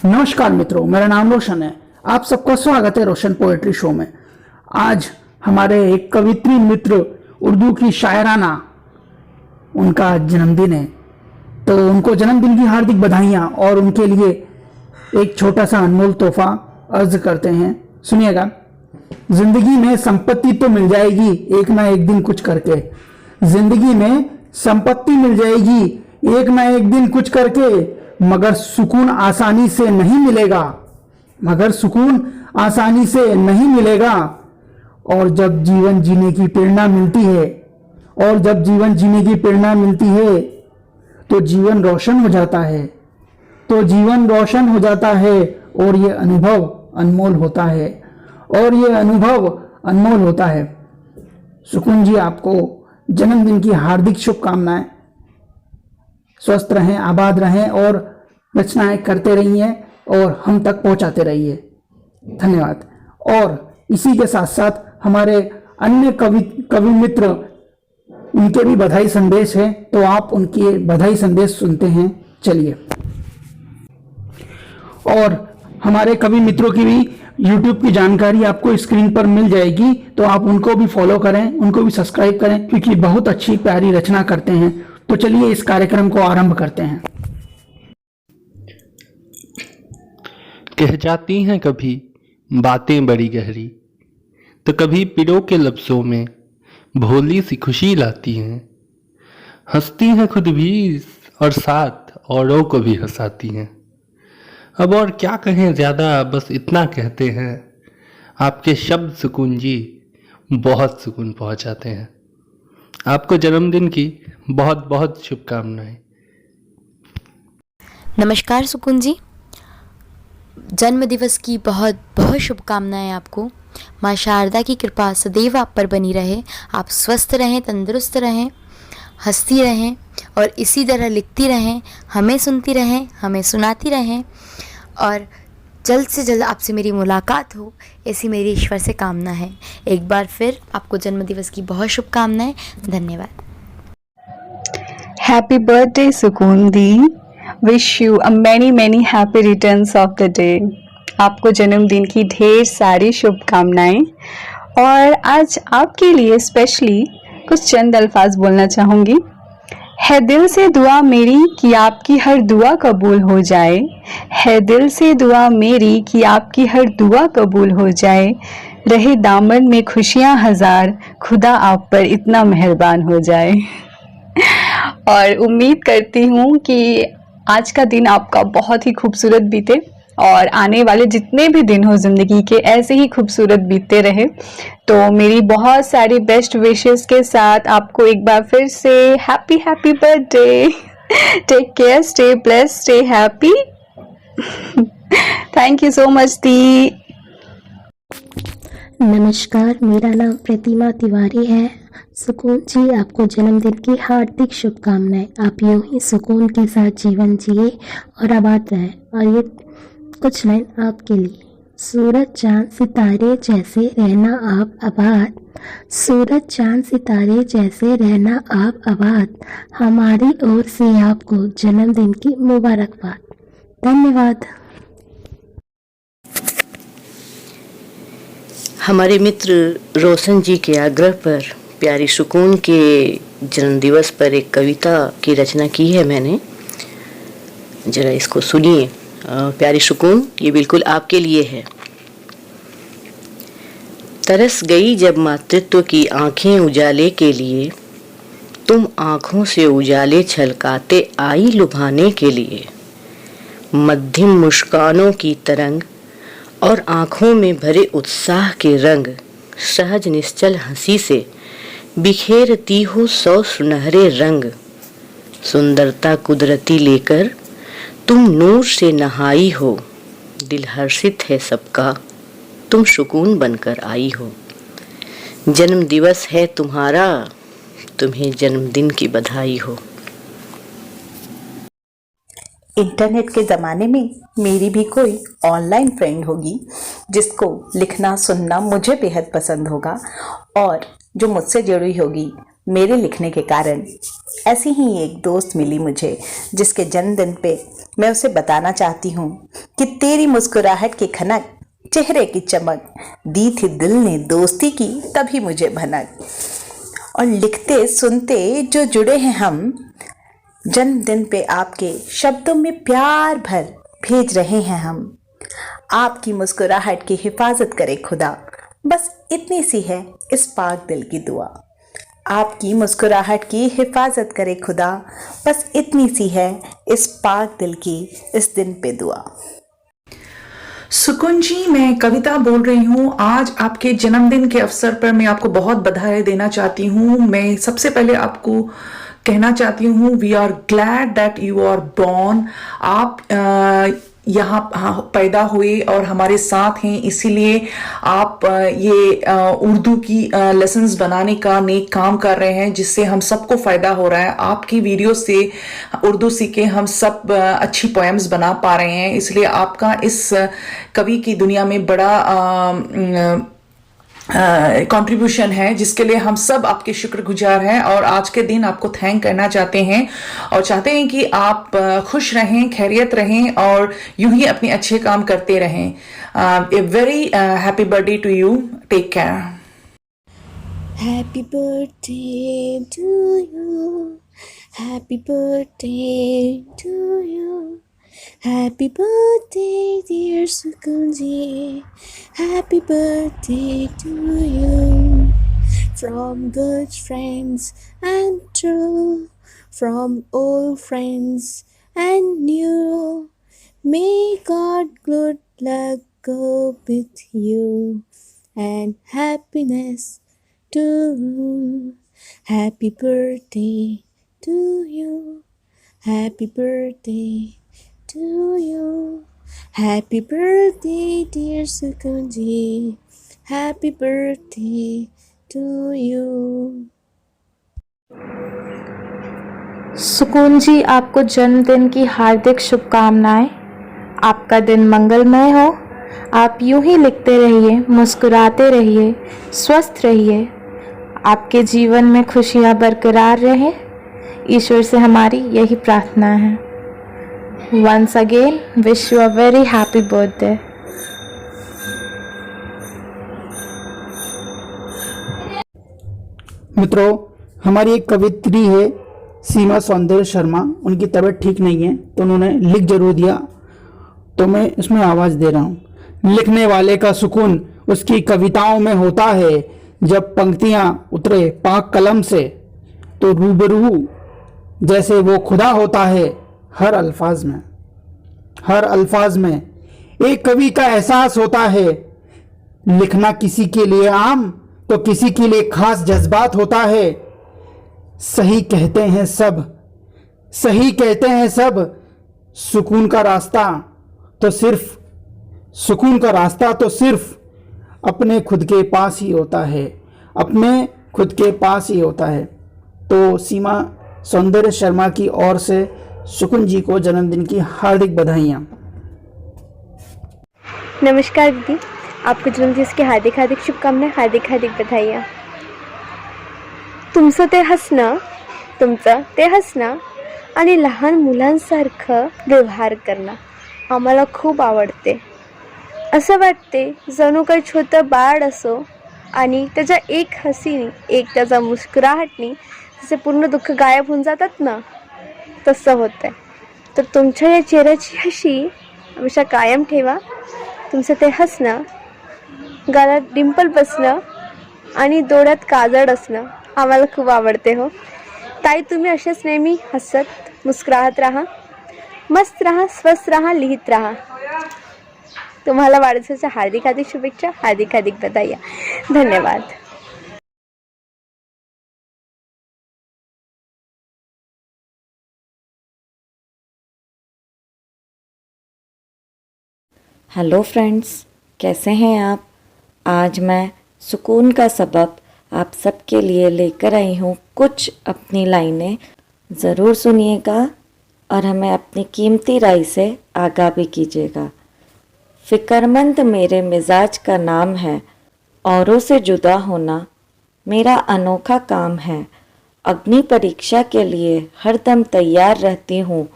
नमस्कार मित्रों, मेरा नाम रोशन है। आप सबका स्वागत है रोशन पोएट्री शो में। आज हमारे एक कवित्री मित्र उर्दू की शायराना उनका जन्मदिन है, तो उनको जन्मदिन की हार्दिक बधाइयाँ और उनके लिए एक छोटा सा अनमोल तोहफा अर्ज करते हैं। सुनिएगा। जिंदगी में संपत्ति तो मिल जाएगी एक ना एक दिन कुछ करके, जिंदगी में संपत्ति मिल जाएगी एक ना एक दिन कुछ करके, मगर सुकून आसानी से नहीं मिलेगा, मगर सुकून आसानी से नहीं मिलेगा। और जब जीवन जीने की प्रेरणा मिलती है, और जब जीवन जीने की प्रेरणा मिलती है तो जीवन रोशन हो जाता है, तो जीवन रोशन हो जाता है। और ये अनुभव अनमोल होता है, और ये अनुभव अनमोल होता है। सुकून जी, आपको जन्मदिन की हार्दिक शुभकामनाएं। स्वस्थ रहें, आबाद रहें और रचनाएं करते रहिए और हम तक पहुंचाते रहिए। धन्यवाद। और इसी के साथ साथ हमारे अन्य कवि मित्र, उनके भी बधाई संदेश है, तो आप उनके बधाई संदेश सुनते हैं। चलिए। और हमारे कवि मित्रों की भी YouTube की जानकारी आपको स्क्रीन पर मिल जाएगी, तो आप उनको भी फॉलो करें, उनको भी सब्सक्राइब करें, क्योंकि बहुत अच्छी प्यारी रचना करते हैं। तो चलिए इस कार्यक्रम को आरंभ करते हैं। कह जाती हैं कभी बातें बड़ी गहरी, तो कभी पिरो के लफ्ज़ों में भोली सी खुशी लाती हैं। हंसती हैं खुद भी और साथ औरों को भी हंसाती हैं। अब और क्या कहें ज़्यादा, बस इतना कहते हैं, आपके शब्द सुकून जी बहुत सुकून पहुंचाते हैं। आपको जन्मदिन की बहुत बहुत शुभकामनाएं। नमस्कार सुकून जी, जन्म दिवस की बहुत बहुत शुभकामनाएं आपको। माँ शारदा की कृपा सदैव आप पर बनी रहे। आप स्वस्थ रहें, तंदुरुस्त रहें, हंसती रहें और इसी तरह लिखती रहें, हमें सुनती रहें, हमें सुनाती रहें और जल्द से जल्द आपसे मेरी मुलाकात हो, ऐसी मेरी ईश्वर से कामना है। एक बार फिर आपको जन्मदिवस की बहुत शुभकामनाएं। धन्यवाद। Happy birthday सुकून दी। Wish you a many happy returns of the day। आपको जन्मदिन की ढेर सारी शुभकामनाएं। और आज आपके लिए स्पेशली कुछ चंद अल्फाज बोलना चाहूँगी। है दिल से दुआ मेरी कि आपकी हर दुआ कबूल हो जाए, है दिल से दुआ मेरी कि आपकी हर दुआ कबूल हो जाए। रहे दामन में खुशियाँ हजार, खुदा आप पर इतना मेहरबान हो जाए। और उम्मीद करती हूँ कि आज का दिन आपका बहुत ही खूबसूरत बीते और आने वाले जितने भी दिन हो ज़िंदगी के ऐसे ही खूबसूरत बीतते रहे। तो मेरी बहुत सारी बेस्ट विशेस के साथ आपको एक बार फिर से happy birthday. Take care, stay blessed, stay happy. Thank you so much दी। नमस्कार, मेरा नाम प्रतिमा तिवारी है। सुकून जी, आपको जन्मदिन की हार्दिक शुभकामनाएं। आप यूं ही सुकून के साथ जीवन जिए और आबाद रहें। और ये कुछ लाइन आपके लिए। सूरज चांद सितारे जैसे रहना आप आबाद, सूरज चांद सितारे जैसे रहना आप आबाद, हमारी ओर से आपको जन्मदिन की मुबारकबाद। धन्यवाद। हमारे मित्र रोशन जी के आग्रह पर प्यारी सुकून के जन्मदिवस पर एक कविता की रचना की है मैंने। जरा इसको सुनिए। प्यारी सुकून, ये बिल्कुल आपके लिए है। तरस गई जब मातृत्व की आंखें उजाले के लिए, तुम आंखों से उजाले छलकाते आई लुभाने के लिए। मध्यम मुस्कानों की तरंग और आंखों में भरे उत्साह के रंग, सहज निश्चल हंसी से बिखेरती हो 100 सुनहरे रंग। सुंदरता कुदरती लेकर तुम नूर से नहाई हो, दिल हर्षित है सबका तुम सुकून बनकर आई हो। जन्म दिवस है तुम्हारा, तुम्हें जन्मदिन की बधाई हो। इंटरनेट के ज़माने में मेरी भी कोई ऑनलाइन फ्रेंड होगी जिसको लिखना सुनना मुझे बेहद पसंद होगा और जो मुझसे जुड़ी होगी, मेरे लिखने के कारण। ऐसी ही एक दोस्त मिली मुझे जिसके जन्मदिन पे मैं उसे बताना चाहती हूँ कि तेरी मुस्कुराहट की खनक, चेहरे की चमक, दी थी दिल ने दोस्ती की तभी मुझे भनक। और लिखते सुनते जो जुड़े हैं हम, जन्मदिन पे आपके शब्दों में प्यार भर भेज रहे हैं हम। आपकी मुस्कुराहट की हिफाजत करे खुदा, बस इतनी सी है इस पाक दिल की दुआ। आपकी मुस्कुराहट की हिफाजत करे खुदा, बस इतनी सी है इस पाक दिल की इस दिन पे दुआ। सुकुन जी, मैं कविता बोल रही हूँ। आज आपके जन्मदिन के अवसर पर मैं आपको बहुत बधाई देना चाहती हूँ। मैं सबसे पहले आपको कहना चाहती हूँ, we are glad that you are born. आप यहाँ पैदा हुए और हमारे साथ हैं, इसीलिए आप ये उर्दू की लेसन्स बनाने का नेक काम कर रहे हैं, जिससे हम सबको फ़ायदा हो रहा है। आपकी वीडियो से उर्दू सीखे हम सब अच्छी पोएम्स बना पा रहे हैं, इसलिए आपका इस कवि की दुनिया में बड़ा कंट्रीब्यूशन है, जिसके लिए हम सब आपके शुक्रगुजार हैं। और आज के दिन आपको थैंक करना चाहते हैं और चाहते हैं कि आप खुश रहें, खैरियत रहें और यूं ही अपने अच्छे काम करते रहें। A very happy birthday to you, take care. Happy birthday to you. Happy birthday to you. Happy birthday, dear Sukunji. Happy birthday to you. From good friends and true, from old friends and new, may God good luck go with you and happiness to you. Happy birthday to you. Happy birthday to you. Happy birthday, dear Sukunji. Happy birthday to you. सुकून जी, आपको जन्मदिन की हार्दिक शुभकामनाएं। आपका दिन मंगलमय हो। आप यूं ही लिखते रहिए, मुस्कुराते रहिए, स्वस्थ रहिए। आपके जीवन में खुशियां बरकरार रहें, ईश्वर से हमारी यही प्रार्थना है। Once again wish you a very happy birthday. मित्रों, हमारी एक कवित्री है सीमा सौंदर्य शर्मा, उनकी तबीयत ठीक नहीं है तो उन्होंने लिख जरूर दिया, तो मैं इसमें आवाज़ दे रहा हूँ। लिखने वाले का सुकून उसकी कविताओं में होता है, जब पंक्तियाँ उतरे पाक कलम से तो रूबरू जैसे वो खुदा होता है। हर अल्फाज में एक कवि का एहसास होता है। लिखना किसी के लिए आम तो किसी के लिए खास जज्बात होता है। सही कहते हैं सब, सुकून का रास्ता तो सिर्फ अपने खुद के पास ही होता है। तो सीमा सौंदर्य शर्मा की ओर से सुकुन जी को जन्मदिन की हार्दिक बधाइयाँ। नमस्कार दीदी, आपको जन्मदिन की हार्दिक हार्दिक शुभकामनाएं, हार्दिक हार्दिक बधाइयाँ। तुमचं ते हसणं आणि लहान मुलांसारखं व्यवहार करणं आम्हाला खूप आवडते। असं वाटते जणू काही छोटं बाळ असो आणि त्याच्या एक हसीने, एक त्याचा मुस्कुराहटने त्याचे पूर्ण दुःख गायब होऊन जातात ना, तसं होतं आहे। तर तुमच्या या चेहऱ्याची हशी हमेशा कायम ठेवा। तुमचं ते हसणं, गालात डिंपल बसणं आणि डोळ्यात काजळ असणं आम्हाला खूप आवडते हो ताई। तुम्ही असेच नेहमी हसत मुस्कुराहत राहा, मस्त राहा, स्वस्थ राहा, लिहित राहा। तुम्हाला वाढदिवसाच्या हार्दिक हार्दिक शुभेच्छा, हार्दिक हार्दिक बधाई। धन्यवाद। हेलो फ्रेंड्स, कैसे हैं आप? आज मैं सुकून का सबब आप सबके लिए लेकर आई हूँ कुछ अपनी लाइनें। ज़रूर सुनिएगा और हमें अपनी कीमती राय से आगाह भी कीजिएगा। फ़िक्रमंद मेरे मिजाज का नाम है, औरों से जुदा होना मेरा अनोखा काम है। अग्नि परीक्षा के लिए हरदम तैयार रहती हूँ।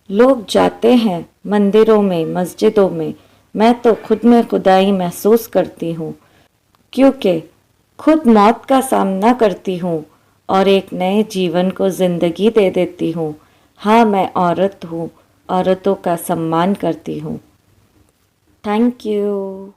लोग जाते हैं मंदिरों में, मस्जिदों में, मैं तो खुद में खुदाई महसूस करती हूँ, क्योंकि खुद मौत का सामना करती हूँ और एक नए जीवन को ज़िंदगी दे देती हूँ। हाँ, मैं औरत हूँ, औरतों का सम्मान करती हूँ। Thank you.